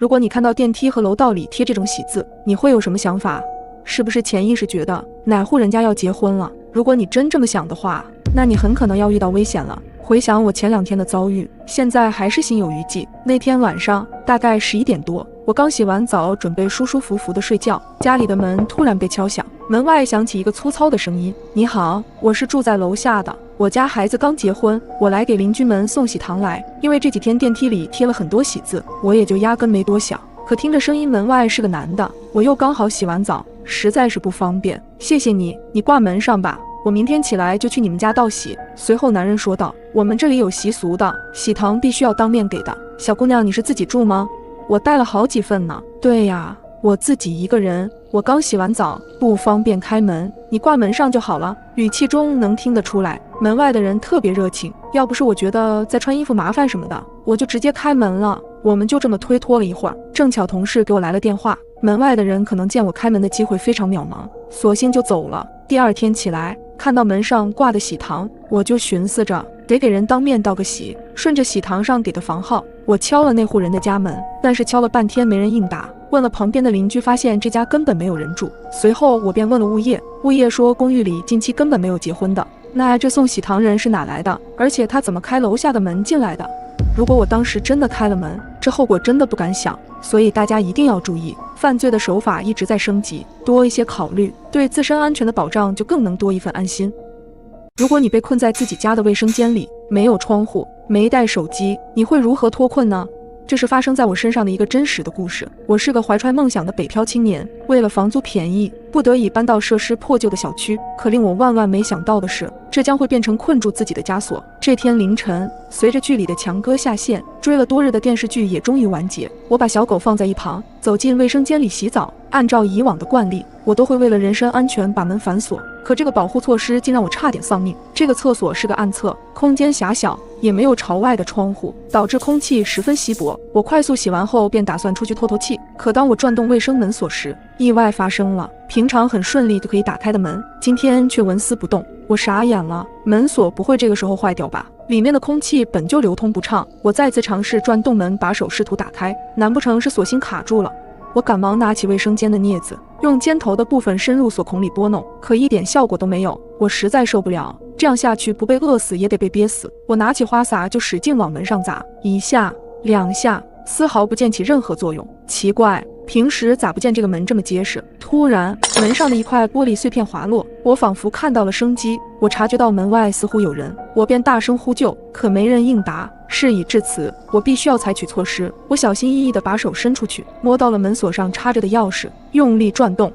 如果你看到电梯和楼道里贴这种喜字，你会有什么想法？是不是潜意识觉得哪户人家要结婚了？如果你真这么想的话，那你很可能要遇到危险了。回想我前2天的遭遇，现在还是心有余悸。那天晚上大概11点多，我刚洗完澡，准备舒舒服服的睡觉，家里的门突然被敲响，门外响起一个粗糙的声音：“你好，我是住在楼下的，我家孩子刚结婚，我来给邻居们送喜糖来。”因为这几天电梯里贴了很多喜字，我也就压根没多想。可听着声音，门外是个男的，我又刚好洗完澡，实在是不方便。谢谢你，你挂门上吧，我明天起来就去你们家道喜。随后男人说道：“我们这里有习俗的，喜糖必须要当面给的。小姑娘，你是自己住吗？我带了好几份呢。”对呀，我自己一个人，我刚洗完澡，不方便开门，你挂门上就好了。语气中能听得出来，门外的人特别热情，要不是我觉得在穿衣服麻烦什么的，我就直接开门了。我们就这么推脱了一会儿，正巧同事给我来了电话，门外的人可能见我开门的机会非常渺茫，索性就走了。第2天起来，看到门上挂的喜糖，我就寻思着得给人当面道个喜。顺着喜糖上给的房号，我敲了那户人的家门，但是敲了半天没人应答。问了旁边的邻居，发现这家根本没有人住。随后我便问了物业，物业说公寓里近期根本没有结婚的。那这送喜糖人是哪来的？而且他怎么开楼下的门进来的？如果我当时真的开了门，这后果真的不敢想。所以大家一定要注意，犯罪的手法一直在升级，多一些考虑，对自身安全的保障就更能多一份安心。如果你被困在自己家的卫生间里，没有窗户，没带手机，你会如何脱困呢？这是发生在我身上的一个真实的故事。我是个怀揣梦想的北漂青年，为了房租便宜，不得已搬到设施破旧的小区。可令我万万没想到的是，这将会变成困住自己的枷锁。这天凌晨，随着剧里的强哥下线，追了多日的电视剧也终于完结。我把小狗放在一旁，走进卫生间里洗澡。按照以往的惯例，我都会为了人身安全把门反锁，可这个保护措施竟让我差点丧命。这个厕所是个暗厕，空间狭小，也没有朝外的窗户，导致空气十分稀薄。我快速洗完后便打算出去透透气，可当我转动卫生门锁时，意外发生了。平常很顺利就可以打开的门，今天却纹丝不动。我傻眼了，门锁不会这个时候坏掉吧？里面的空气本就流通不畅。我再次尝试转动门把手试图打开，难不成是锁芯卡住了？我赶忙拿起卫生间的镊子，用尖头的部分深入锁孔里拨弄，可一点效果都没有。我实在受不了，这样下去不被饿死也得被憋死。我拿起花洒就使劲往门上砸，1下2下，丝毫不见起任何作用。奇怪，平时咋不见这个门这么结实？突然，门上的一块玻璃碎片滑落，我仿佛看到了生机。我察觉到门外似乎有人，我便大声呼救，可没人应答。事已至此，我必须要采取措施。我小心翼翼地把手伸出去，摸到了门锁上插着的钥匙，用力转动，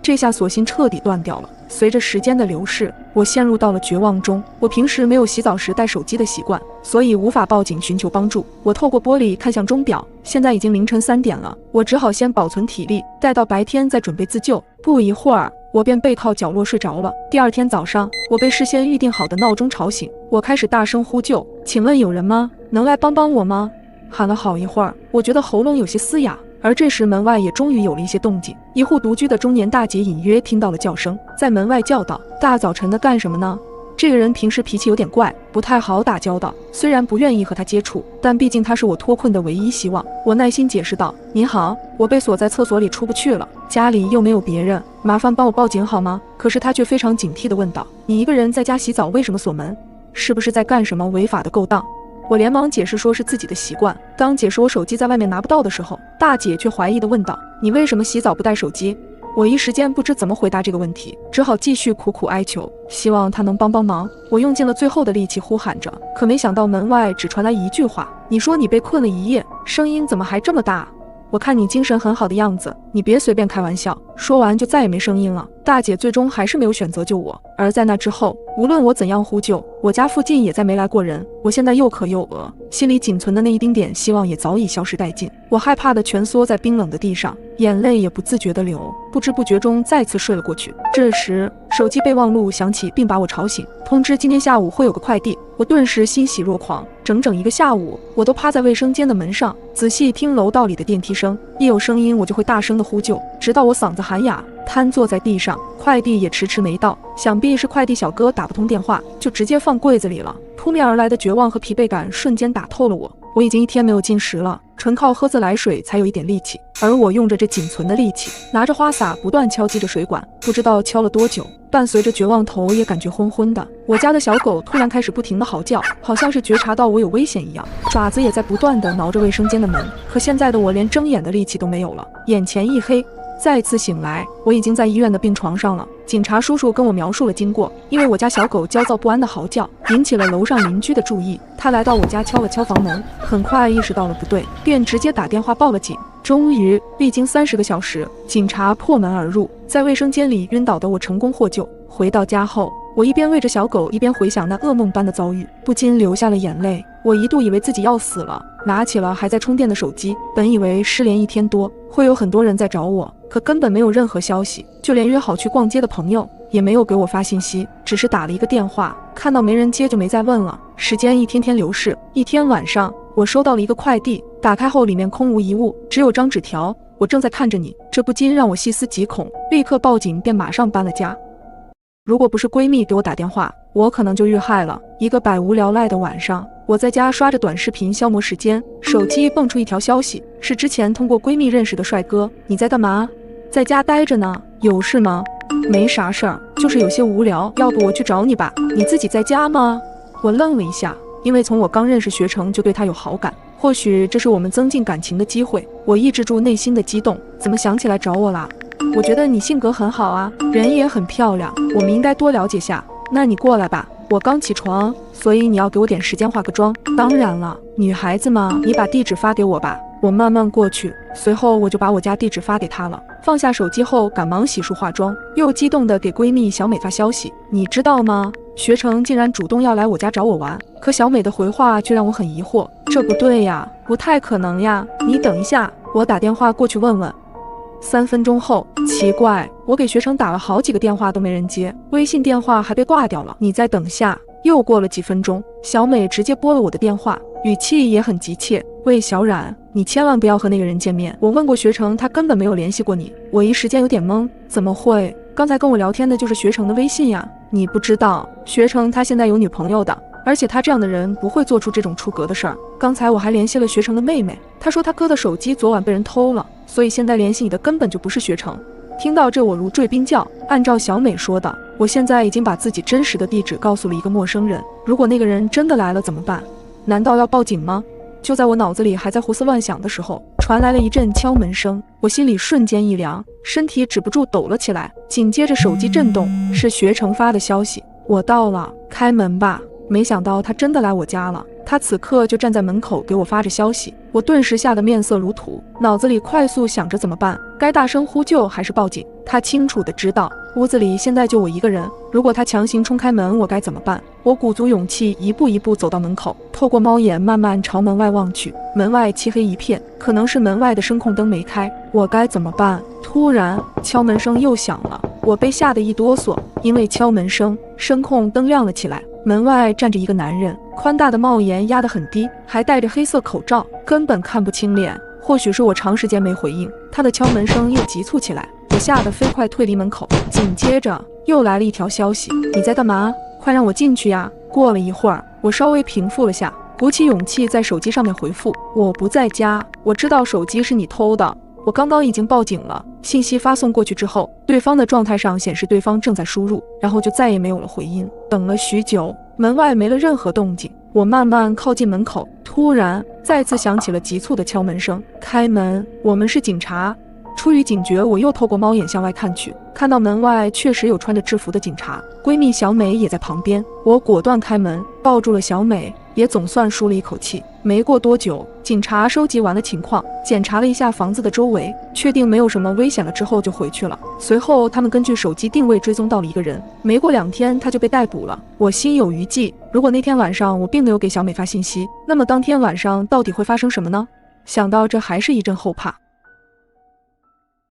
这下锁芯彻底断掉了。随着时间的流逝，我陷入到了绝望中。我平时没有洗澡时带手机的习惯，所以无法报警寻求帮助。我透过玻璃看向钟表，现在已经凌晨3点了。我只好先保存体力，待到白天再准备自救。不一会儿，我便背靠角落睡着了。第2天早上，我被事先预定好的闹钟吵醒，我开始大声呼救：“请问有人吗？能来帮帮我吗？”喊了好一会儿，我觉得喉咙有些嘶哑。而这时门外也终于有了一些动静，一户独居的中年大姐隐约听到了叫声，在门外叫道：“大早晨的干什么呢？”这个人平时脾气有点怪，不太好打交道，虽然不愿意和他接触，但毕竟他是我脱困的唯一希望。我耐心解释道：“您好，我被锁在厕所里出不去了，家里又没有别人，麻烦帮我报警好吗？”可是他却非常警惕地问道：“你一个人在家洗澡，为什么锁门？是不是在干什么违法的勾当？”我连忙解释说是自己的习惯。当解释我手机在外面拿不到的时候，大姐却怀疑地问道：“你为什么洗澡不带手机？”我一时间不知怎么回答这个问题，只好继续苦苦哀求，希望她能帮帮忙。我用尽了最后的力气呼喊着，可没想到门外只传来一句话：“你说你被困了一夜，声音怎么还这么大？我看你精神很好的样子，你别随便开玩笑。”说完就再也没声音了。大姐最终还是没有选择救我，而在那之后，无论我怎样呼救，我家附近也再没来过人。我现在又渴又饿，心里仅存的那一丁点希望也早已消失殆尽。我害怕地蜷缩在冰冷的地上，眼泪也不自觉地流，不知不觉中再次睡了过去。这时手机备忘录响起，并把我吵醒，通知今天下午会有个快递。我顿时欣喜若狂，整整1个下午，我都趴在卫生间的门上，仔细听楼道里的电梯声，一有声音我就会大声地呼救，直到我嗓子喊哑，瘫坐在地上。快递也迟迟没到，想必是快递小哥打不通电话，就直接放柜子里了。扑面而来的绝望和疲惫感瞬间打透了我，我已经1天没有进食了，纯靠喝自来水才有一点力气。而我用着这仅存的力气，拿着花洒不断敲击着水管，不知道敲了多久，伴随着绝望，头也感觉昏昏的。我家的小狗突然开始不停地嚎叫，好像是觉察到我有危险一样，爪子也在不断地挠着卫生间的门。可现在的我连睁眼的力气都没有了，眼前一黑。再次醒来，我已经在医院的病床上了。警察叔叔跟我描述了经过，因为我家小狗焦躁不安的嚎叫，引起了楼上邻居的注意。他来到我家敲了敲房门，很快意识到了不对，便直接打电话报了警。终于，历经30个小时，警察破门而入，在卫生间里晕倒的我成功获救。回到家后，我一边喂着小狗，一边回想那噩梦般的遭遇，不禁流下了眼泪。我一度以为自己要死了，拿起了还在充电的手机，本以为失联1天多会有很多人在找我，可根本没有任何消息，就连约好去逛街的朋友也没有给我发信息，只是打了一个电话，看到没人接就没再问了。时间一天天流逝，一天晚上，我收到了一个快递，打开后里面空无一物，只有张纸条：我正在看着你。这不禁让我细思极恐，立刻报警，便马上搬了家。如果不是闺蜜给我打电话，我可能就遇害了。一个百无聊赖的晚上，我在家刷着短视频消磨时间，手机蹦出一条消息，是之前通过闺蜜认识的帅哥。你在干嘛？在家待着呢。有事吗？没啥事儿，就是有些无聊，要不我去找你吧。你自己在家吗？我愣了一下，因为从我刚认识学成就对他有好感，或许这是我们增进感情的机会。我抑制住内心的激动，怎么想起来找我啦？我觉得你性格很好啊，人也很漂亮，我们应该多了解下。那你过来吧，我刚起床，所以你要给我点时间化个妆。当然了，女孩子嘛，你把地址发给我吧，我慢慢过去。随后我就把我家地址发给她了。放下手机后，赶忙洗漱化妆，又激动地给闺蜜小美发消息。你知道吗？学成竟然主动要来我家找我玩，可小美的回话却让我很疑惑。这不对呀，不太可能呀，你等一下，我打电话过去问问。3分钟后，奇怪，我给学成打了好几个电话都没人接，微信电话还被挂掉了。你再等下。又过了几分钟，小美直接拨了我的电话，语气也很急切。喂，小冉，你千万不要和那个人见面，我问过学成，他根本没有联系过你。我一时间有点懵，怎么会？刚才跟我聊天的就是学成的微信呀。你不知道，学成他现在有女朋友的，而且他这样的人不会做出这种出格的事儿。刚才我还联系了学成的妹妹，她说他哥的手机昨晚被人偷了，所以现在联系你的根本就不是学成。听到这，我如坠冰窖。按照小美说的，我现在已经把自己真实的地址告诉了一个陌生人，如果那个人真的来了怎么办？难道要报警吗？就在我脑子里还在胡思乱想的时候，传来了一阵敲门声，我心里瞬间一凉，身体止不住抖了起来。紧接着手机震动，是学成发的消息：我到了，开门吧。没想到他真的来我家了，他此刻就站在门口给我发着消息。我顿时吓得面色如土，脑子里快速想着怎么办，该大声呼救还是报警。他清楚地知道屋子里现在就我一个人，如果他强行冲开门，我该怎么办？我鼓足勇气一步一步走到门口，透过猫眼慢慢朝门外望去。门外漆黑一片，可能是门外的声控灯没开，我该怎么办？突然敲门声又响了，我被吓得一哆嗦，因为敲门声，声控灯亮了起来。门外站着一个男人，宽大的帽檐压得很低，还戴着黑色口罩，根本看不清脸。或许是我长时间没回应，他的敲门声又急促起来，我吓得飞快退离门口。紧接着又来了一条消息：你在干嘛？快让我进去呀！过了一会儿，我稍微平复了下，鼓起勇气在手机上面回复：我不在家，我知道手机是你偷的，我刚刚已经报警了。信息发送过去之后，对方的状态上显示对方正在输入，然后就再也没有了回音。等了许久，门外没了任何动静，我慢慢靠近门口，突然再次响起了急促的敲门声。开门，我们是警察。出于警觉，我又透过猫眼向外看去，看到门外确实有穿着制服的警察，闺蜜小美也在旁边。我果断开门，抱住了小美，也总算舒了一口气。没过多久，警察收集完了情况，检查了一下房子的周围，确定没有什么危险了之后就回去了。随后他们根据手机定位追踪到了一个人，没过2天他就被逮捕了。我心有余悸，如果那天晚上我并没有给小美发信息，那么当天晚上到底会发生什么呢？想到这还是一阵后怕。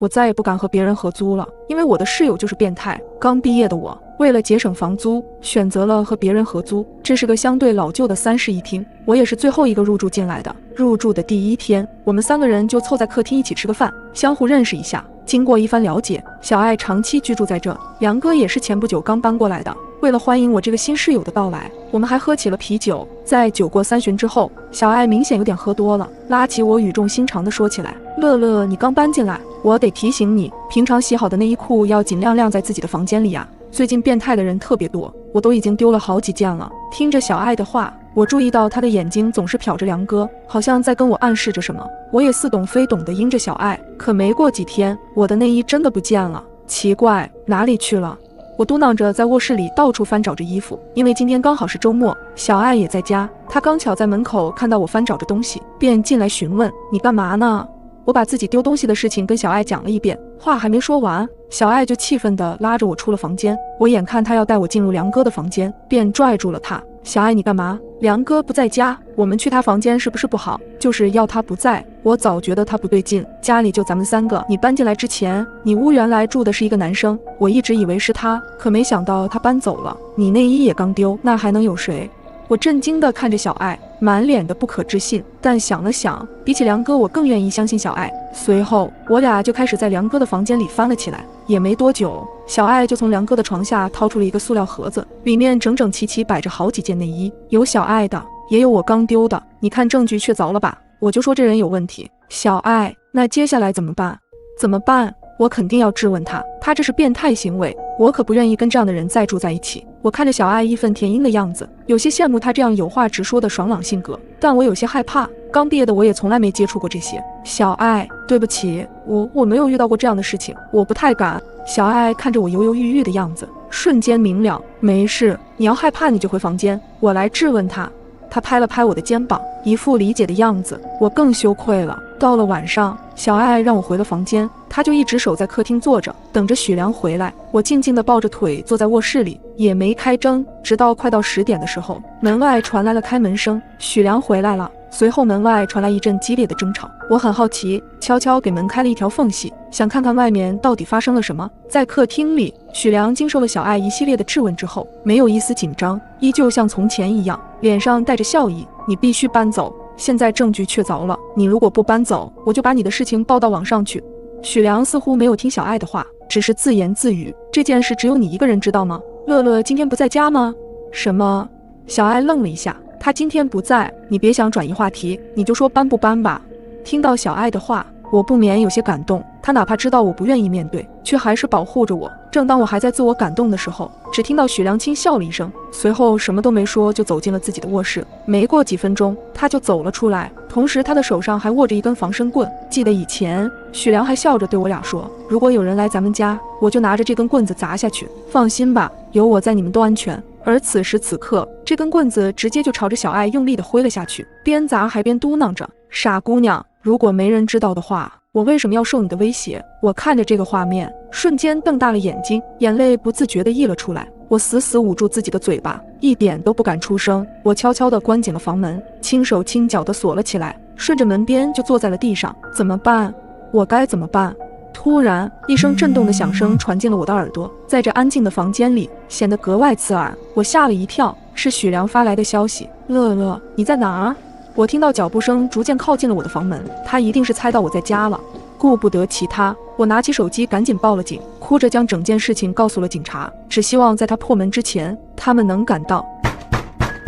我再也不敢和别人合租了，因为我的室友就是变态。刚毕业的我，为了节省房租，选择了和别人合租。这是个相对老旧的3室1厅，我也是最后一个入住进来的。入住的第1天，我们3个人就凑在客厅一起吃个饭，相互认识一下。经过一番了解，小爱长期居住在这，梁哥也是前不久刚搬过来的。为了欢迎我这个新室友的到来，我们还喝起了啤酒。在酒过3巡之后，小爱明显有点喝多了，拉起我语重心长地说起来：乐乐，你刚搬进来，我得提醒你，平常洗好的内衣裤要尽量晾在自己的房间里啊。最近变态的人特别多，我都已经丢了好几件了。听着小爱的话，我注意到她的眼睛总是瞟着梁哥，好像在跟我暗示着什么。我也似懂非懂地应着小爱，可没过几天，我的内衣真的不见了。奇怪，哪里去了？我嘟囔着在卧室里到处翻找着衣服，因为今天刚好是周末，小爱也在家。她刚巧在门口看到我翻找着东西，便进来询问：你干嘛呢？我把自己丢东西的事情跟小爱讲了一遍，话还没说完，小爱就气愤地拉着我出了房间。我眼看她要带我进入梁哥的房间，便拽住了她。小爱，你干嘛？梁哥不在家，我们去他房间是不是不好？就是要他不在，我早觉得他不对劲，家里就咱们3个，你搬进来之前，你屋原来住的是一个男生，我一直以为是他，可没想到他搬走了，你内衣也刚丢，那还能有谁？我震惊地看着小爱，满脸的不可置信，但想了想，比起梁哥，我更愿意相信小爱。随后，我俩就开始在梁哥的房间里翻了起来。也没多久，小爱就从梁哥的床下掏出了一个塑料盒子，里面整整齐齐摆着好几件内衣，有小爱的，也有我刚丢的。你看证据确凿了吧？我就说这人有问题。小爱，那接下来怎么办？怎么办？我肯定要质问他，他这是变态行为，我可不愿意跟这样的人再住在一起。我看着小爱义愤填膺的样子，有些羡慕他这样有话直说的爽朗性格，但我有些害怕。刚毕业的我也从来没接触过这些。小爱，对不起，我没有遇到过这样的事情，我不太敢。小爱看着我犹犹豫豫的样子，瞬间明了，没事，你要害怕你就回房间，我来质问他。他拍了拍我的肩膀，一副理解的样子，我更羞愧了。到了晚上，小爱让我回了房间，他就一直守在客厅坐着，等着许良回来。我静静地抱着腿坐在卧室里，也没开灯，直到快到10点的时候，门外传来了开门声，许良回来了。随后门外传来一阵激烈的争吵，我很好奇，悄悄给门开了一条缝隙，想看看外面到底发生了什么。在客厅里，许良经受了小爱一系列的质问之后，没有一丝紧张，依旧像从前一样，脸上带着笑意。你必须搬走，现在证据确凿了，你如果不搬走，我就把你的事情报到网上去。许良似乎没有听小爱的话，只是自言自语：这件事只有你一个人知道吗？乐乐今天不在家吗？什么？小爱愣了一下，他今天不在，你别想转移话题，你就说搬不搬吧。听到小爱的话，我不免有些感动，他哪怕知道我不愿意面对，却还是保护着我。正当我还在自我感动的时候，只听到许良轻笑了一声，随后什么都没说就走进了自己的卧室。没过几分钟，他就走了出来，同时他的手上还握着一根防身棍。记得以前许良还笑着对我俩说，如果有人来咱们家，我就拿着这根棍子砸下去，放心吧，有我在，你们都安全。而此时此刻，这根棍子直接就朝着小爱用力地挥了下去，边砸还边嘟囔着：傻姑娘，如果没人知道的话，我为什么要受你的威胁？我看着这个画面，瞬间瞪大了眼睛，眼泪不自觉地溢了出来。我死死捂住自己的嘴巴，一点都不敢出声。我悄悄地关紧了房门，轻手轻脚地锁了起来，顺着门边就坐在了地上。怎么办？我该怎么办？突然，一声震动的响声传进了我的耳朵，在这安静的房间里显得格外刺耳。我吓了一跳，是许良发来的消息：乐乐，你在哪儿？我听到脚步声逐渐靠近了我的房门，他一定是猜到我在家了。顾不得其他，我拿起手机赶紧报了警，哭着将整件事情告诉了警察，只希望在他破门之前，他们能赶到。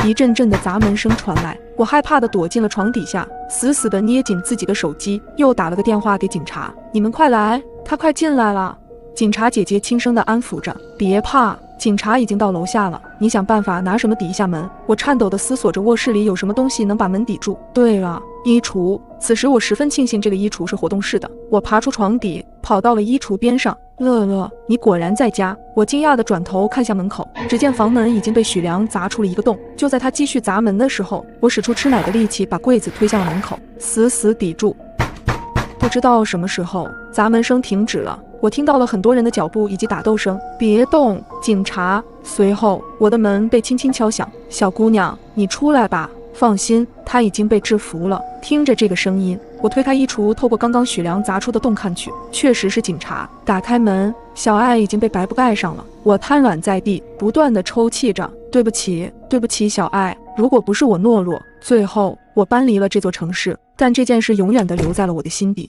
一阵阵的砸门声传来，我害怕地躲进了床底下，死死地捏紧自己的手机，又打了个电话给警察：你们快来，他快进来了。警察姐姐轻声地安抚着：别怕，警察已经到楼下了，你想办法拿什么抵一下门。我颤抖地思索着卧室里有什么东西能把门抵住。对了，衣橱。此时我十分庆幸这个衣橱是活动式的，我爬出床底，跑到了衣橱边上。乐乐，你果然在家。我惊讶地转头看向门口，只见房门已经被许良砸出了一个洞。就在他继续砸门的时候，我使出吃奶的力气把柜子推向了门口，死死抵住。不知道什么时候，砸门声停止了，我听到了很多人的脚步以及打斗声。别动，警察！随后，我的门被轻轻敲响。小姑娘，你出来吧。放心，他已经被制服了。听着这个声音，我推开衣橱，透过刚刚许良砸出的洞看去，确实是警察。打开门，小爱已经被白布盖上了。我瘫软在地，不断地抽泣着：对不起，对不起，小爱。如果不是我懦弱，最后我搬离了这座城市，但这件事永远地留在了我的心底。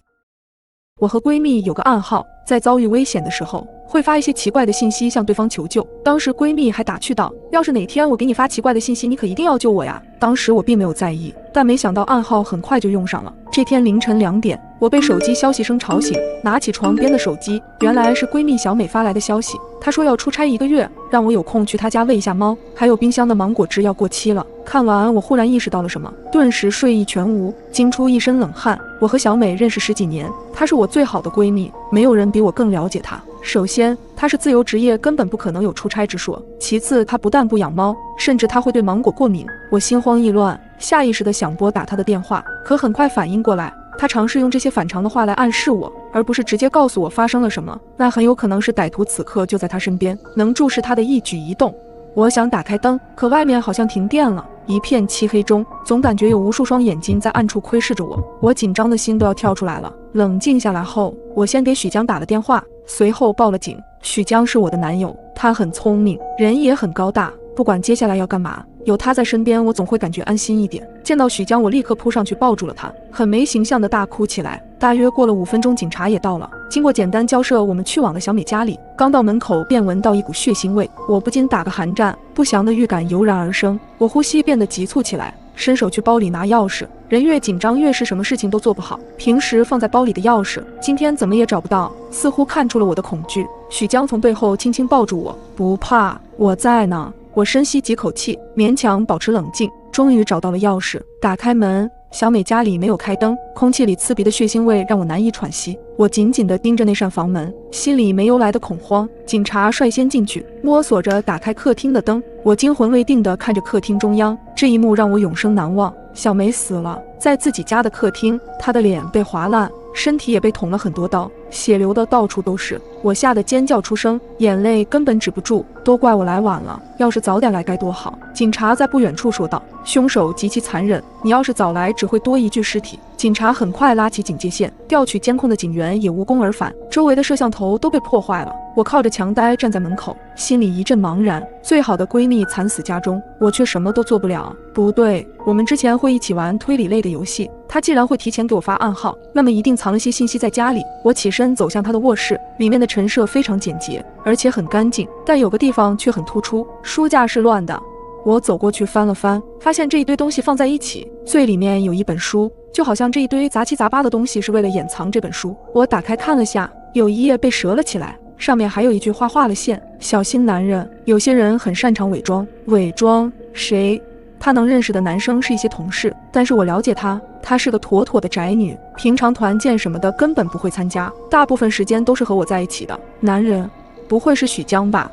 我和闺蜜有个暗号，在遭遇危险的时候，会发一些奇怪的信息向对方求救。当时闺蜜还打趣道，要是哪天我给你发奇怪的信息，你可一定要救我呀。当时我并没有在意，但没想到暗号很快就用上了。这天凌晨2点，我被手机消息声吵醒，拿起床边的手机，原来是闺蜜小美发来的消息。她说要出差1个月，让我有空去她家喂一下猫，还有冰箱的芒果汁要过期了。看完我忽然意识到了什么，顿时睡意全无，惊出一身冷汗。我和小美认识10几年，她是我最好的闺蜜，没有人比我更了解她。首先，她是自由职业，根本不可能有出差之说。其次，她不但不养猫，甚至她会对芒果过敏。我心慌意乱，下意识地想拨打她的电话，可很快反应过来，她尝试用这些反常的话来暗示我，而不是直接告诉我发生了什么。那很有可能是歹徒此刻就在她身边，能注视她的一举一动。我想打开灯，可外面好像停电了，一片漆黑中，总感觉有无数双眼睛在暗处窥视着我。我紧张的心都要跳出来了。冷静下来后，我先给许江打了电话，随后报了警。许江是我的男友，他很聪明，人也很高大，不管接下来要干嘛，有他在身边，我总会感觉安心一点。见到许江，我立刻扑上去抱住了他，很没形象的大哭起来。大约过了5分钟，警察也到了。经过简单交涉，我们去往了小美家里。刚到门口，便闻到一股血腥味，我不禁打个寒战，不祥的预感油然而生。我呼吸变得急促起来，伸手去包里拿钥匙。人越紧张，越是什么事情都做不好。平时放在包里的钥匙，今天怎么也找不到，似乎看出了我的恐惧。许江从背后轻轻抱住我，不怕，我在呢。我深吸几口气，勉强保持冷静，终于找到了钥匙，打开门。小美家里没有开灯，空气里刺鼻的血腥味让我难以喘息。我紧紧地盯着那扇房门，心里没由来的恐慌。警察率先进去，摸索着打开客厅的灯。我惊魂未定地看着客厅中央，这一幕让我永生难忘。小美死了，在自己家的客厅，她的脸被划烂，身体也被捅了很多刀，血流的到处都是。我吓得尖叫出声，眼泪根本止不住。都怪我来晚了，要是早点来该多好。警察在不远处说道，凶手极其残忍，你要是早来只会多一具尸体。警察很快拉起警戒线，调取监控的警员也无功而返，周围的摄像头都被破坏了。我靠着墙呆站在门口，心里一阵茫然。最好的闺蜜惨死家中，我却什么都做不了。不对，我们之前会一起玩推理类的游戏，她既然会提前给我发暗号，那么一定藏了些信息在家里。我起身走向她的卧室，里面的陈设非常简洁，而且很干净，但有个地方却很突出，书架是乱的。我走过去翻了翻，发现这一堆东西放在一起，最里面有一本书，就好像这一堆杂七杂八的东西是为了掩藏这本书。我打开看了下，有一页被折了起来，上面还有一句话画了线，小心男人。有些人很擅长伪装。伪装谁？他能认识的男生是一些同事，但是我了解他，她是个妥妥的宅女，平常团建什么的根本不会参加，大部分时间都是和我在一起的。男人不会是许江吧？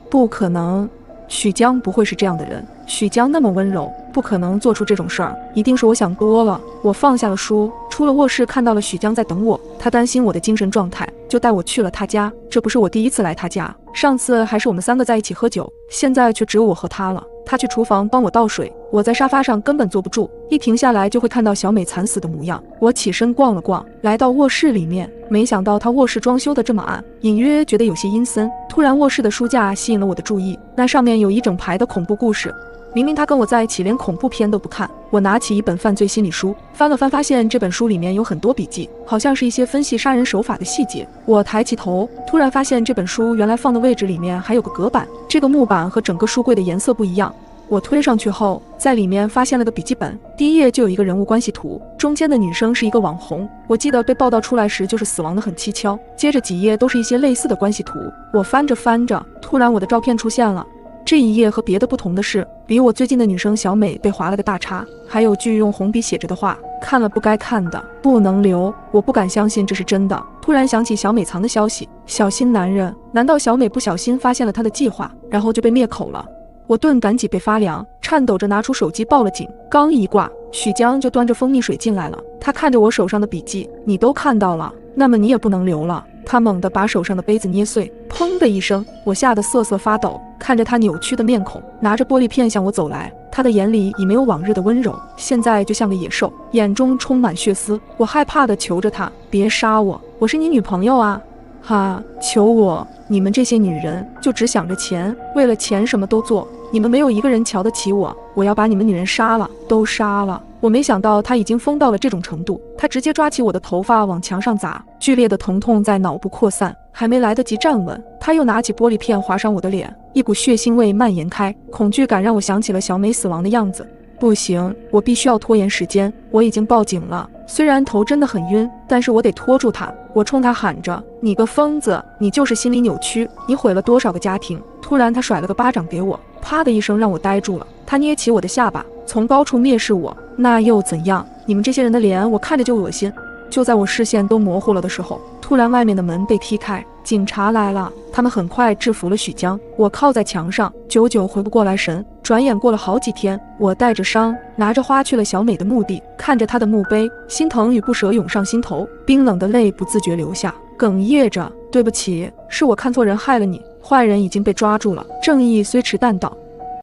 不可能，许江不会是这样的人。许江那么温柔，不可能做出这种事儿，一定是我想多了。我放下了书，出了卧室，看到了许江在等我。他担心我的精神状态，就带我去了他家。这不是我第一次来他家，上次还是我们3个在一起喝酒，现在却只有我和他了。他去厨房帮我倒水，我在沙发上根本坐不住，一停下来就会看到小美惨死的模样。我起身逛了逛，来到卧室里面，没想到他卧室装修的这么暗，隐约觉得有些阴森。突然卧室的书架吸引了我的注意，那上面有一整排的恐怖故事。明明他跟我在一起，连恐怖片都不看。我拿起一本犯罪心理书，翻了翻，发现这本书里面有很多笔记，好像是一些分析杀人手法的细节。我抬起头，突然发现这本书原来放的位置里面还有个隔板，这个木板和整个书柜的颜色不一样。我推上去后，在里面发现了个笔记本，第1页就有一个人物关系图，中间的女生是一个网红，我记得被报道出来时就是死亡的很蹊跷。接着几页都是一些类似的关系图，我翻着翻着，突然我的照片出现了。这一页和别的不同的是，离我最近的女生小美被划了个大叉，还有句用红笔写着的话，看了不该看的，不能留。我不敢相信这是真的，突然想起小美藏的消息，小心男人。难道小美不小心发现了他的计划，然后就被灭口了？我顿感脊背发凉，颤抖着拿出手机报了警。刚一挂，许江就端着蜂蜜水进来了。他看着我手上的笔记，你都看到了，那么你也不能留了。他猛地把手上的杯子捏碎，砰的一声，我吓得瑟瑟发抖，看着他扭曲的面孔，拿着玻璃片向我走来。他的眼里已没有往日的温柔，现在就像个野兽，眼中充满血丝。我害怕地求着他，别杀我，我是你女朋友啊！哈，求我！你们这些女人就只想着钱，为了钱什么都做，你们没有一个人瞧得起我，我要把你们女人杀了，都杀了！我没想到他已经疯到了这种程度，他直接抓起我的头发往墙上砸，剧烈的疼痛在脑部扩散，还没来得及站稳，他又拿起玻璃片划伤我的脸，一股血腥味蔓延开，恐惧感让我想起了小美死亡的样子。不行，我必须要拖延时间，我已经报警了。虽然头真的很晕，但是我得拖住他。我冲他喊着：“你个疯子，你就是心理扭曲，你毁了多少个家庭！”突然他甩了个巴掌给我，啪的一声让我呆住了。他捏起我的下巴，从高处蔑视我。那又怎样？你们这些人的脸我看着就恶心。就在我视线都模糊了的时候，突然外面的门被踢开，警察来了。他们很快制服了许江。我靠在墙上，久久回不过来神。转眼过了好几天，我带着伤，拿着花去了小美的墓地，看着她的墓碑，心疼与不舍涌上心头，冰冷的泪不自觉流下，哽咽着：“对不起，是我看错人害了你，坏人已经被抓住了，正义虽迟但到。”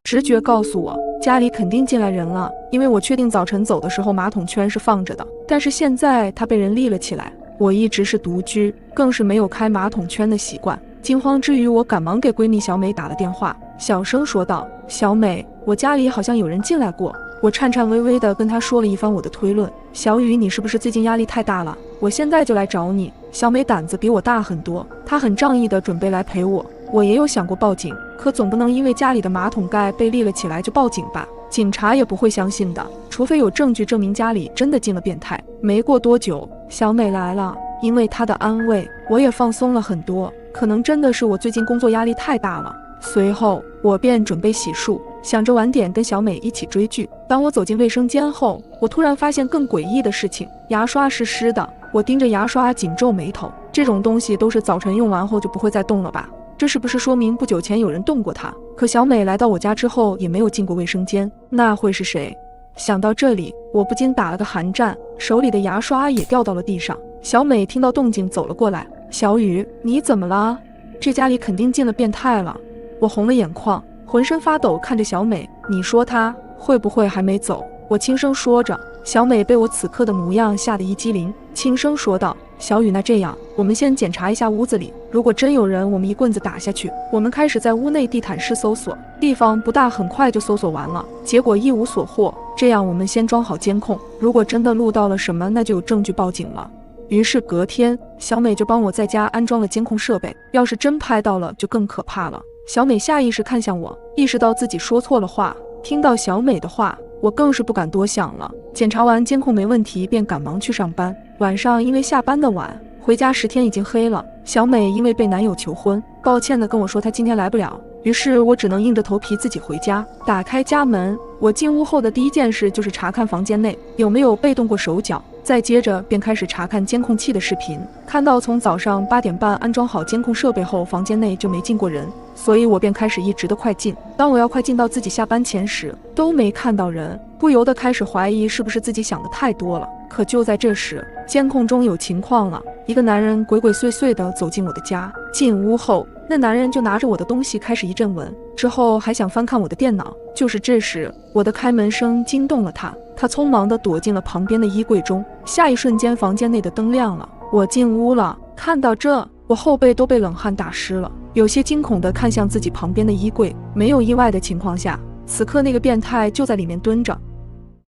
直觉告诉我，家里肯定进来人了，因为我确定早晨走的时候马桶圈是放着的，但是现在它被人立了起来。我一直是独居，更是没有开马桶圈的习惯。惊慌之余，我赶忙给闺蜜小美打了电话，小声说道：“小美，我家里好像有人进来过。”我颤颤巍巍地跟她说了一番我的推论。小雨，你是不是最近压力太大了？我现在就来找你。小美胆子比我大很多，她很仗义地准备来陪我。我也有想过报警，可总不能因为家里的马桶盖被立了起来就报警吧？警察也不会相信的，除非有证据证明家里真的进了变态。没过多久，小美来了，因为她的安慰，我也放松了很多。可能真的是我最近工作压力太大了。随后我便准备洗漱，想着晚点跟小美一起追剧。当我走进卫生间后，我突然发现更诡异的事情，牙刷是湿的。我盯着牙刷紧皱眉头，这种东西都是早晨用完后就不会再动了吧？这是不是说明不久前有人动过它？可小美来到我家之后也没有进过卫生间，那会是谁？想到这里，我不禁打了个寒战，手里的牙刷也掉到了地上。小美听到动静走了过来：“小雨，你怎么了？这家里肯定进了变态了。”我红了眼眶，浑身发抖，看着小美：“你说他会不会还没走？”我轻声说着。小美被我此刻的模样吓得一激灵，轻声说道：“小雨，那这样，我们先检查一下屋子里，如果真有人，我们一棍子打下去。”我们开始在屋内地毯式搜索，地方不大，很快就搜索完了，结果一无所获。这样，我们先装好监控，如果真的录到了什么，那就有证据报警了。于是隔天，小美就帮我在家安装了监控设备，要是真拍到了，就更可怕了。小美下意识看向我，意识到自己说错了话。听到小美的话，我更是不敢多想了。检查完监控没问题，便赶忙去上班。晚上因为下班的晚，回家时天已经黑了。小美因为被男友求婚，抱歉地跟我说她今天来不了，于是我只能硬着头皮自己回家。打开家门，我进屋后的第一件事就是查看房间内有没有被动过手脚，再接着便开始查看监控器的视频。看到从早上8点半安装好监控设备后，房间内就没进过人，所以我便开始一直的快进。当我要快进到自己下班前时，都没看到人，不由得开始怀疑是不是自己想的太多了。可就在这时，监控中有情况了，一个男人鬼鬼祟祟地走进我的家。进屋后，那男人就拿着我的东西开始一阵闻，之后还想翻看我的电脑。就是这时，我的开门声惊动了他，他匆忙地躲进了旁边的衣柜中。下一瞬间，房间内的灯亮了，我进屋了。看到这，我后背都被冷汗打湿了，有些惊恐地看向自己旁边的衣柜。没有意外的情况下，此刻那个变态就在里面蹲着。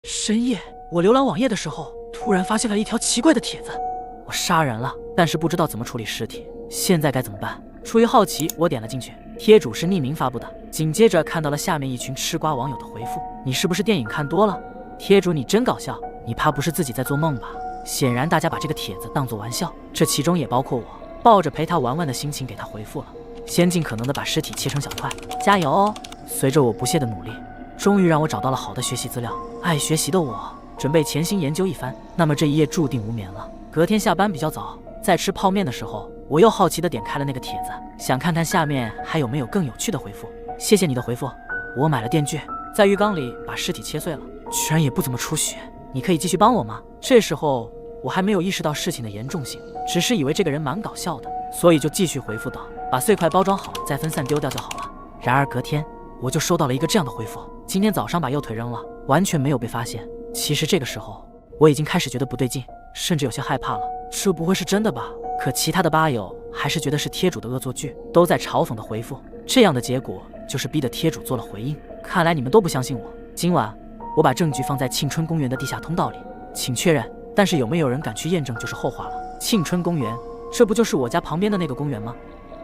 深夜，我浏览网页的时候，突然发现了一条奇怪的帖子。我杀人了，但是不知道怎么处理尸体，现在该怎么办？出于好奇，我点了进去，贴主是匿名发布的。紧接着看到了下面一群吃瓜网友的回复：“你是不是电影看多了？贴主你真搞笑，你怕不是自己在做梦吧？”显然大家把这个帖子当作玩笑，这其中也包括我，抱着陪他玩玩的心情给他回复了：“先尽可能的把尸体切成小块，加油哦！”随着我不懈的努力，终于让我找到了好的学习资料。爱学习的我准备潜心研究一番，那么这一夜注定无眠了。隔天下班比较早，在吃泡面的时候，我又好奇地点开了那个帖子，想看看下面还有没有更有趣的回复。谢谢你的回复，我买了电锯，在浴缸里把尸体切碎了，居然也不怎么出血，你可以继续帮我吗？这时候我还没有意识到事情的严重性，只是以为这个人蛮搞笑的，所以就继续回复道：“把碎块包装好，再分散丢掉就好了。”然而隔天我就收到了一个这样的回复：“今天早上把右腿扔了，完全没有被发现。”其实这个时候我已经开始觉得不对劲，甚至有些害怕了，这不会是真的吧？可其他的吧友还是觉得是贴主的恶作剧，都在嘲讽的回复。这样的结果就是逼得贴主做了回应。看来你们都不相信我，今晚我把证据放在庆春公园的地下通道里，请确认。但是有没有人敢去验证就是后话了。庆春公园，这不就是我家旁边的那个公园吗？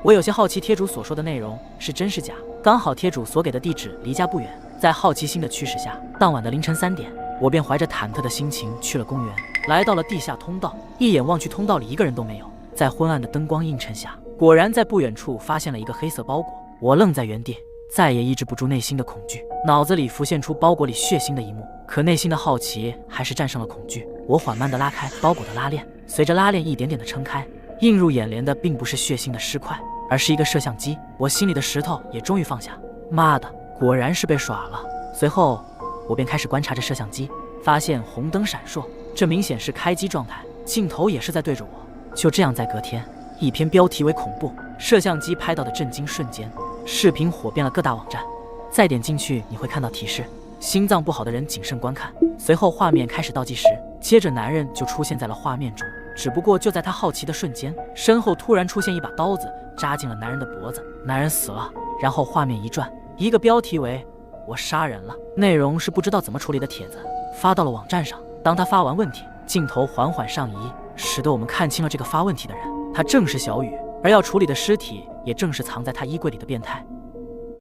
我有些好奇贴主所说的内容是真是假，刚好贴主所给的地址离家不远。在好奇心的驱使下，当晚的凌晨3点，我便怀着忐忑的心情去了公园，来到了地下通道，一眼望去，通道里一个人都没有。在昏暗的灯光映衬下，果然在不远处发现了一个黑色包裹。我愣在原地，再也抑制不住内心的恐惧，脑子里浮现出包裹里血腥的一幕，可内心的好奇还是战胜了恐惧。我缓慢地拉开包裹的拉链，随着拉链一点点地撑开，映入眼帘的并不是血腥的尸块，而是一个摄像机。我心里的石头也终于放下，妈的，果然是被耍了。随后我便开始观察着摄像机，发现红灯闪烁，这明显是开机状态，镜头也是在对着我。就这样，在隔天，一篇标题为恐怖，摄像机拍到的震惊瞬间，视频火遍了各大网站。再点进去，你会看到提示：心脏不好的人谨慎观看。随后画面开始倒计时，接着男人就出现在了画面中。只不过就在他好奇的瞬间，身后突然出现一把刀子，扎进了男人的脖子，男人死了。然后画面一转，一个标题为“我杀人了”，内容是不知道怎么处理的帖子，发到了网站上。当他发完问题，镜头缓缓上移，使得我们看清了这个发问题的人，他正是小雨，而要处理的尸体也正是藏在他衣柜里的变态。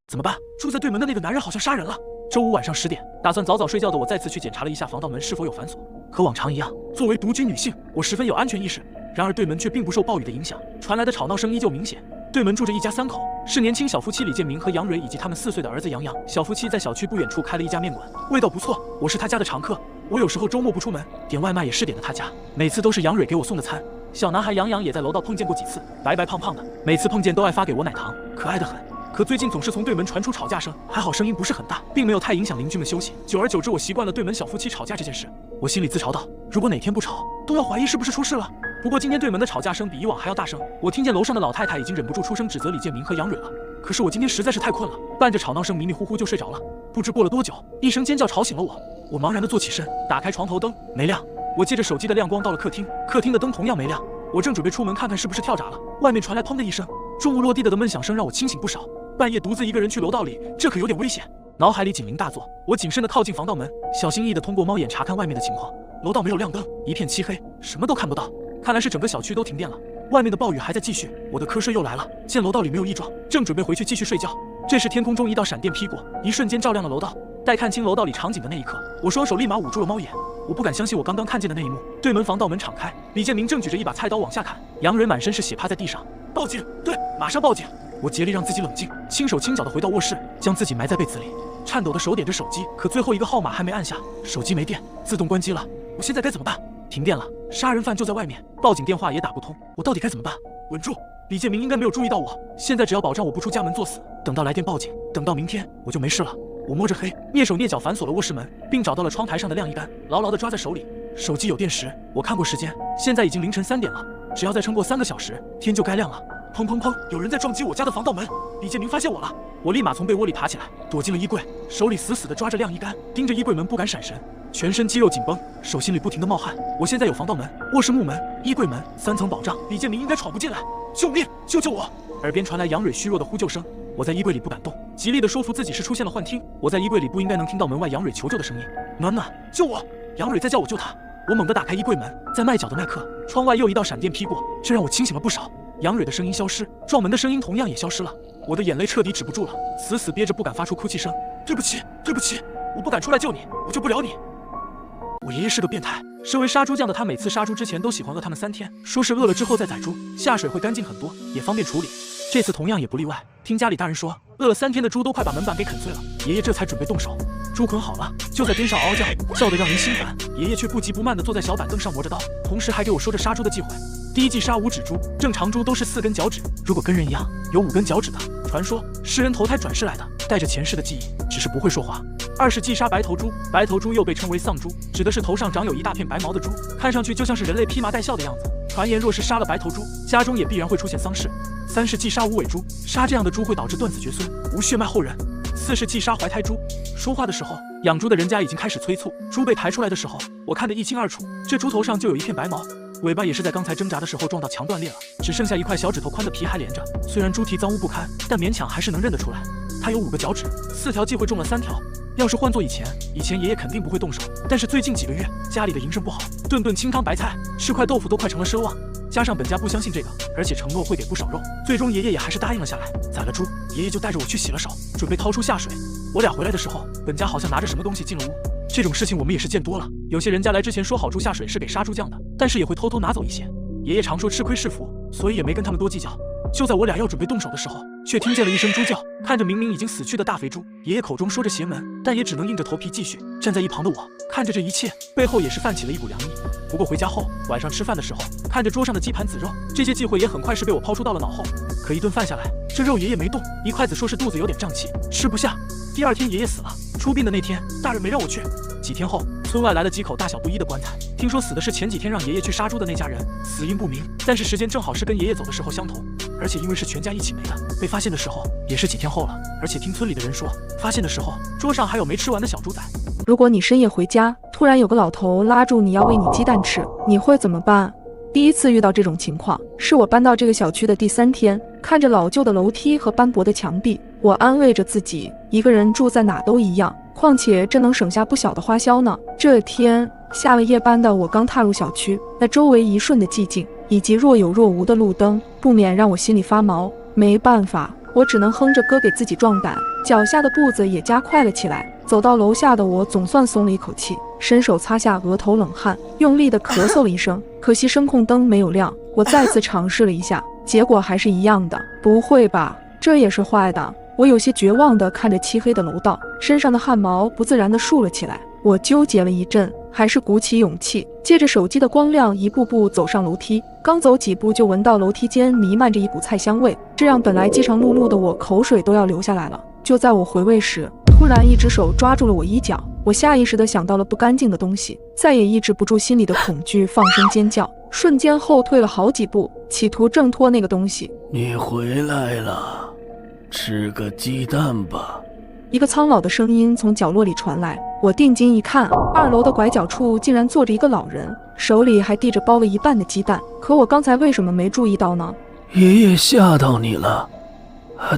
怎么办？住在对门的那个男人好像杀人了。周五晚上10点，打算早早睡觉的我再次去检查了一下防盗门是否有反锁。和往常一样，作为独居女性，我十分有安全意识。然而对门却并不受暴雨的影响，传来的吵闹声依旧明显。对门住着一家3口，是年轻小夫妻李建明和杨蕊以及他们4岁的儿子杨洋。小夫妻在小区不远处开了一家面馆，味道不错，我是他家的常客。我有时候周末不出门，点外卖也是点的他家，每次都是杨蕊给我送的餐。小男孩杨洋也在楼道碰见过几次，白白胖胖的，每次碰见都爱发给我奶糖，可爱得很。可最近总是从对门传出吵架声，还好声音不是很大，并没有太影响邻居们休息。久而久之，我习惯了对门小夫妻吵架这件事。我心里自嘲道：如果哪天不吵，都要怀疑是不是出事了。不过今天对门的吵架声比以往还要大声，我听见楼上的老太太已经忍不住出声指责李建明和杨蕊了。可是我今天实在是太困了，伴着吵闹声迷迷糊糊就睡着了。不知过了多久，一声尖叫吵醒了我。我茫然地坐起身，打开床头灯，没亮。我借着手机的亮光到了客厅，客厅的灯同样没亮。我正准备出门看看是不是跳闸了，外面传来砰的一声，重物落地的闷响声让我清醒不少。半夜独自一个人去楼道里，这可有点危险。脑海里警铃大作，我谨慎地靠近防盗门，小心翼翼地通过猫眼查看外面的情况。楼道没有亮灯，一片漆黑，什么都看不到。看来是整个小区都停电了。外面的暴雨还在继续，我的瞌睡又来了。见楼道里没有异状，正准备回去继续睡觉，这时天空中一道闪电劈过，一瞬间照亮了楼道。待看清楼道里场景的那一刻，我双手立马捂住了猫眼。我不敢相信我刚刚看见的那一幕。对门防盗门敞开，李建明正举着一把菜刀往下砍，杨蕊满身是血趴在地上。报警！对，马上报警！我竭力让自己冷静，轻手轻脚地回到卧室，将自己埋在被子里，颤抖的手点着手机，可最后一个号码还没按下，手机没电，自动关机了。我现在该怎么办？停电了，杀人犯就在外面，报警电话也打不通，我到底该怎么办？稳住！李建明应该没有注意到我，现在只要保障我不出家门作死，等到来电报警，等到明天我就没事了。我摸着黑，蹑手蹑脚反锁了卧室门，并找到了窗台上的晾衣杆，牢牢地抓在手里。手机有电时，我看过时间，现在已经凌晨3点了，只要再撑过3个小时，天就该亮了。砰砰砰！有人在撞击我家的防盗门，李建明发现我了，我立马从被窝里爬起来，躲进了衣柜，手里死死地抓着晾衣杆，盯着衣柜门不敢闪神，全身肌肉紧绷，手心里不停地冒汗。我现在有防盗门、卧室木门、衣柜门3层保障，李建明应该闯不进来。救命！救救我！耳边传来杨蕊虚弱的呼救声，我在衣柜里不敢动，极力地说服自己是出现了幻听。我在衣柜里不应该能听到门外杨蕊求救的声音。暖暖，救我！杨蕊在叫我救她。我猛地打开衣柜门，在迈脚的那刻，窗外又一道闪电劈过，这让我清醒了不少。杨蕊的声音消失，撞门的声音同样也消失了。我的眼泪彻底止不住了，死死憋着不敢发出哭泣声。对不起，对不起，我不敢出来救你，我救不了你。我爷爷是个变态，身为杀猪匠的他每次杀猪之前都喜欢饿他们3天，说是饿了之后再宰猪，下水会干净很多，也方便处理。这次同样也不例外，听家里大人说，饿了3天的猪都快把门板给啃碎了，爷爷这才准备动手。猪啃好了，就在边上嗷嗷叫，叫得让人心烦。爷爷却不急不慢地坐在小板凳上磨着刀，同时还给我说着杀猪的忌讳。第一季杀5指猪，正常猪都是4根脚趾，如果跟人一样有5根脚趾的，传说是人投胎转世来的，带着前世的记忆，只是不会说话。2是忌杀白头猪，白头猪又被称为丧猪，指的是头上长有一大片白毛的猪，看上去就像是人类披麻戴孝的样子。传言若是杀了白头猪，家中也必然会出现丧事。3是忌杀无尾猪，杀这样的猪会导致断子绝孙，无血脉后人。4是忌杀怀胎猪。说话的时候，养猪的人家已经开始催促，猪被抬出来的时候，我看得一清二楚，这猪头上就有一片白毛，尾巴也是在刚才挣扎的时候撞到墙断裂了，只剩下一块小指头宽的皮还连着。虽然猪蹄脏污不堪，但勉强还是能认得出来。它有5个脚趾，4条忌讳中了3条。要是换做以前爷爷肯定不会动手，但是最近几个月家里的营生不好，顿顿清汤白菜，吃块豆腐都快成了奢望。加上本家不相信这个，而且承诺会给不少肉，最终爷爷也还是答应了下来。宰了猪，爷爷就带着我去洗了手，准备掏出下水。我俩回来的时候，本家好像拿着什么东西进了屋。这种事情我们也是见多了，有些人家来之前说好猪下水是给杀猪酱的，但是也会偷偷拿走一些。爷爷常说吃亏是福，所以也没跟他们多计较。就在我俩要准备动手的时候，却听见了一声猪叫。看着明明已经死去的大肥猪，爷爷口中说着邪门，但也只能硬着头皮继续。站在一旁的我看着这一切，背后也是泛起了一股凉意。不过回家后，晚上吃饭的时候，看着桌上的鸡盘子肉，这些忌讳也很快是被我抛出到了脑后。可一顿饭下来，这肉爷爷没动，一筷子说是肚子有点胀气，吃不下。第二天爷爷死了，出殡的那天，大人没让我去。几天后，村外来了几口大小不一的棺材，听说死的是前几天让爷爷去杀猪的那家人，死因不明，但是时间正好是跟爷爷走的时候相同，而且因为是全家一起没的，被发现的时候也是几天后了。而且听村里的人说，发现的时候桌上还有没吃完的小猪仔。如果你深夜回家，突然有个老头拉住你要喂你鸡蛋吃，你会怎么办？第一次遇到这种情况，是我搬到这个小区的第3天，看着老旧的楼梯和斑驳的墙壁，我安慰着自己，一个人住在哪都一样，况且这能省下不小的花销呢。这天下了夜班的我刚踏入小区，那周围一瞬的寂静，以及若有若无的路灯，不免让我心里发毛。没办法，我只能哼着歌给自己壮胆，脚下的步子也加快了起来。走到楼下的我总算松了一口气，伸手擦下额头冷汗，用力地咳嗽了一声。可惜声控灯没有亮，我再次尝试了一下，结果还是一样的。不会吧，这也是坏的？我有些绝望地看着漆黑的楼道，身上的汗毛不自然地竖了起来。我纠结了一阵，还是鼓起勇气，借着手机的光亮一步步走上楼梯。刚走几步就闻到楼梯间弥漫着一股菜香味，这让本来饥肠辘辘的我口水都要流下来了。就在我回味时，突然一只手抓住了我衣角，我下意识地想到了不干净的东西，再也抑制不住心里的恐惧，放声尖叫，瞬间后退了好几步，企图挣脱那个东西。你回来了，吃个鸡蛋吧。一个苍老的声音从角落里传来，我定睛一看，2楼的拐角处竟然坐着一个老人，手里还递着剥了一半的鸡蛋。可我刚才为什么没注意到呢？爷爷吓到你了，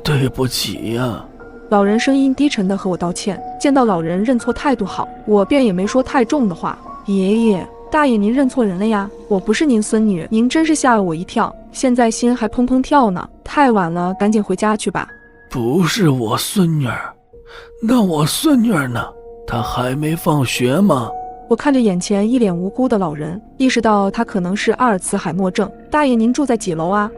对不起呀。老人声音低沉地和我道歉，见到老人认错态度好，我便也没说太重的话。爷爷，大爷您认错人了呀，我不是您孙女，您真是吓了我一跳，现在心还砰砰跳呢。太晚了，赶紧回家去吧。不是我孙女儿，那我孙女儿呢？她还没放学吗？我看着眼前一脸无辜的老人，意识到他可能是阿尔茨海默症。大爷您住在几楼啊？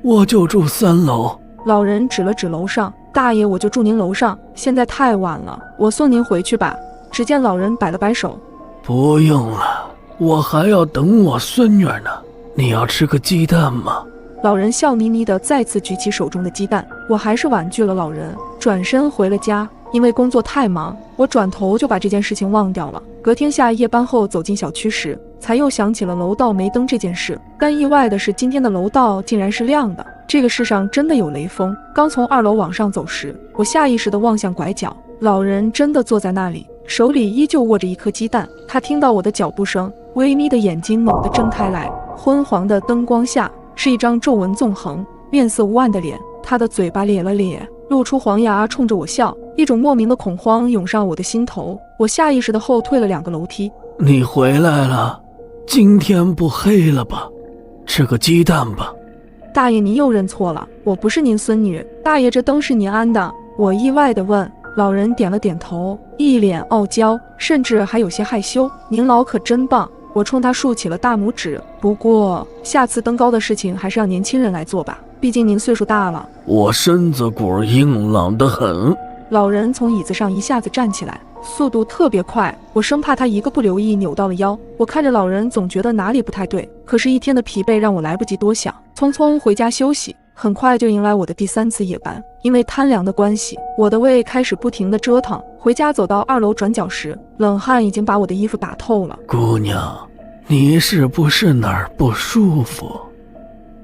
我就住3楼。老人指了指楼上，大爷我就住您楼上，现在太晚了，我送您回去吧。只见老人摆了摆手，不用了，我还要等我孙女呢。你要吃个鸡蛋吗？老人笑眯眯地再次举起手中的鸡蛋，我还是婉拒了老人，转身回了家。因为工作太忙，我转头就把这件事情忘掉了。隔天下夜班后走进小区时，才又想起了楼道没灯这件事。但意外的是，今天的楼道竟然是亮的。这个世上真的有雷锋。刚从2楼往上走时，我下意识地望向拐角，老人真的坐在那里，手里依旧握着一颗鸡蛋。他听到我的脚步声，微眯的眼睛猛地睁开来，昏黄的灯光下是一张皱纹纵横、面色无暗的脸。他的嘴巴咧了咧，露出黄牙，冲着我笑。一种莫名的恐慌涌上我的心头，我下意识地后退了2个楼梯。你回来了，今天不黑了吧？吃个鸡蛋吧。大爷您又认错了，我不是您孙女。大爷这灯是您安的？我意外地问。老人点了点头，一脸傲娇，甚至还有些害羞。您老可真棒。我冲他竖起了大拇指。不过下次登高的事情还是让年轻人来做吧，毕竟您岁数大了。我身子骨硬朗得很。老人从椅子上一下子站起来，速度特别快，我生怕他一个不留意扭到了腰。我看着老人总觉得哪里不太对，可是一天的疲惫让我来不及多想，匆匆回家休息。很快就迎来我的第3次夜班，因为贪凉的关系，我的胃开始不停地折腾。回家走到2楼转角时，冷汗已经把我的衣服打透了。姑娘，你是不是哪儿不舒服？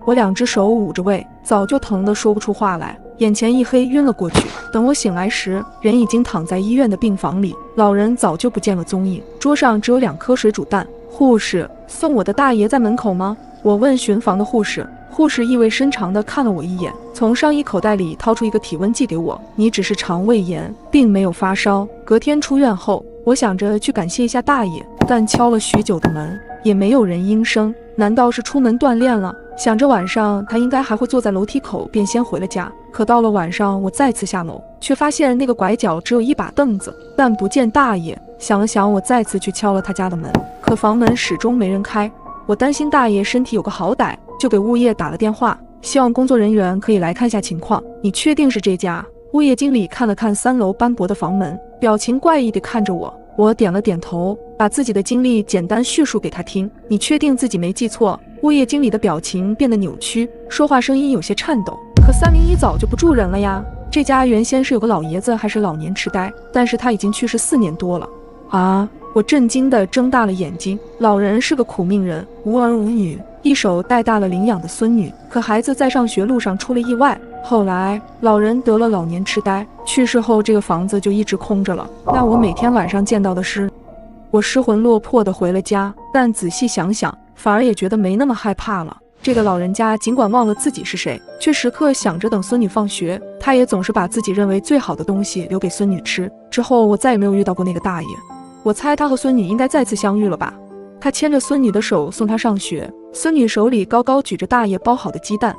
我2只手捂着胃，早就疼得说不出话来，眼前一黑，晕了过去。等我醒来时，人已经躺在医院的病房里，老人早就不见了踪影，桌上只有2颗水煮蛋。护士，送我的大爷在门口吗？我问巡房的护士。护士意味深长地看了我一眼，从上衣口袋里掏出一个体温计给我。你只是肠胃炎，并没有发烧。隔天出院后，我想着去感谢一下大爷，但敲了许久的门也没有人应声。难道是出门锻炼了？想着晚上他应该还会坐在楼梯口，便先回了家。可到了晚上，我再次下楼，却发现那个拐角只有一把凳子，但不见大爷。想了想，我再次去敲了他家的门，可房门始终没人开。我担心大爷身体有个好歹，就给物业打了电话，希望工作人员可以来看下情况。你确定是这家？物业经理看了看3楼斑驳的房门，表情怪异地看着我。我点了点头，把自己的经历简单叙述给他听。你确定自己没记错？物业经理的表情变得扭曲，说话声音有些颤抖。可301早就不住人了呀，这家原先是有个老爷子，还是老年痴呆，但是他已经去世4年多了。啊！我震惊地睁大了眼睛。老人是个苦命人，无儿无女，一手带大了领养的孙女。可孩子在上学路上出了意外，后来老人得了老年痴呆，去世后这个房子就一直空着了。那我每天晚上见到的是……我失魂落魄地回了家，但仔细想想，反而也觉得没那么害怕了。这个老人家尽管忘了自己是谁，却时刻想着等孙女放学。他也总是把自己认为最好的东西留给孙女吃。之后我再也没有遇到过那个大爷。我猜他和孙女应该再次相遇了吧。他牵着孙女的手送她上学，孙女手里高高举着大爷包好的鸡蛋。